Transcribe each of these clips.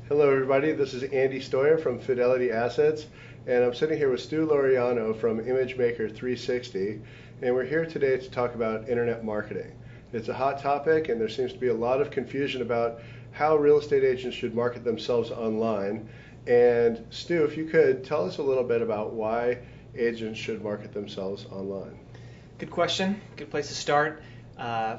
Hello, everybody. This is Andy Stoyer from Fidelity Assets, and I'm sitting here with Stu Laureano from ImageMaker 360, and we're here today to talk about internet marketing. It's a hot topic, and there seems to be a lot of confusion about how real estate agents should market themselves online. And Stu, if you could tell us a little bit about why agents should market themselves online. Good question. Good place to start.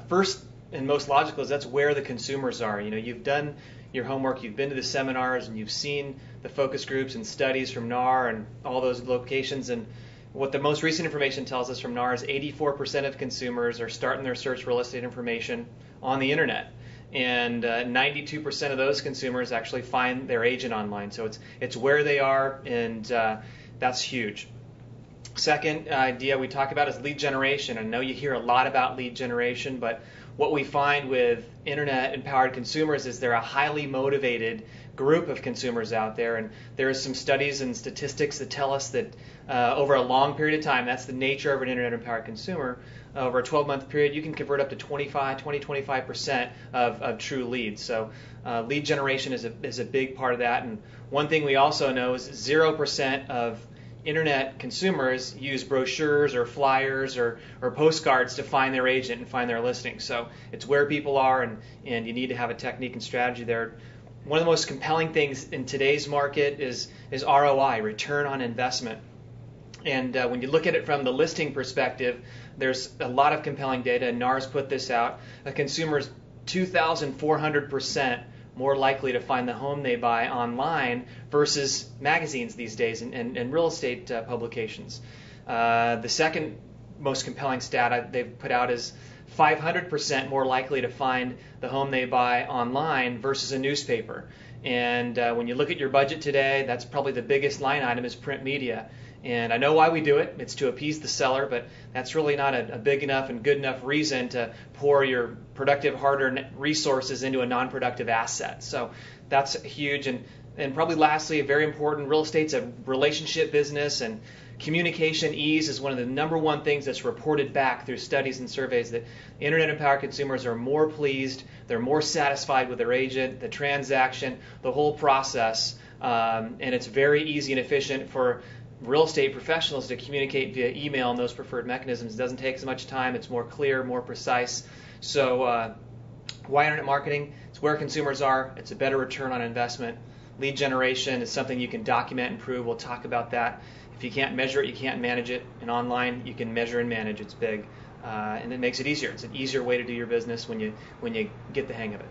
First and most logical is that's where the consumers are. You've done your homework, you've been to the seminars, and you've seen the focus groups and studies from NAR and all those locations. And what the most recent information tells us from NAR is 84% of consumers are starting their search for real estate information on the internet. And 92% of those consumers actually find their agent online. So it's where they are, and that's huge. Second idea we talk about is lead generation. I know you hear a lot about lead generation, but what we find with internet-empowered consumers is they're a highly motivated group of consumers out there, and there are some studies and statistics that tell us that over a long period of time, that's the nature of an internet-empowered consumer, over a 12-month period, you can convert up to 25% of true leads. So lead generation is a big part of that, and one thing we also know is 0% of internet consumers use brochures or flyers or postcards to find their agent and find their listing. So it's where people are, and you need to have a technique and strategy there. One of the most compelling things in today's market is ROI, return on investment. And when you look at it from the listing perspective, there's a lot of compelling data, and NAR's put this out. A consumer's 2,400% more likely to find the home they buy online versus magazines these days and real estate publications. The second most compelling stat they've put out is 500% more likely to find the home they buy online versus a newspaper. And when you look at your budget today, that's probably the biggest line item is print media. And I know why we do it. It's to appease the seller, but that's really not a big enough and good enough reason to pour your productive, hard-earned resources into a non-productive asset. So that's huge. And probably lastly, very important, real estate's a relationship business, and communication ease is one of the number one things that's reported back through studies and surveys, that internet-empowered consumers are more pleased, they're more satisfied with their agent, the transaction, the whole process, and it's very easy and efficient for real estate professionals to communicate via email and those preferred mechanisms. It doesn't take as much time. It's more clear, more precise. So why internet marketing? It's where consumers are. It's a better return on investment. Lead generation is something you can document and prove. We'll talk about that. If you can't measure it, you can't manage it. And online, you can measure and manage. It's big. And it makes it easier. It's an easier way to do your business when you get the hang of it.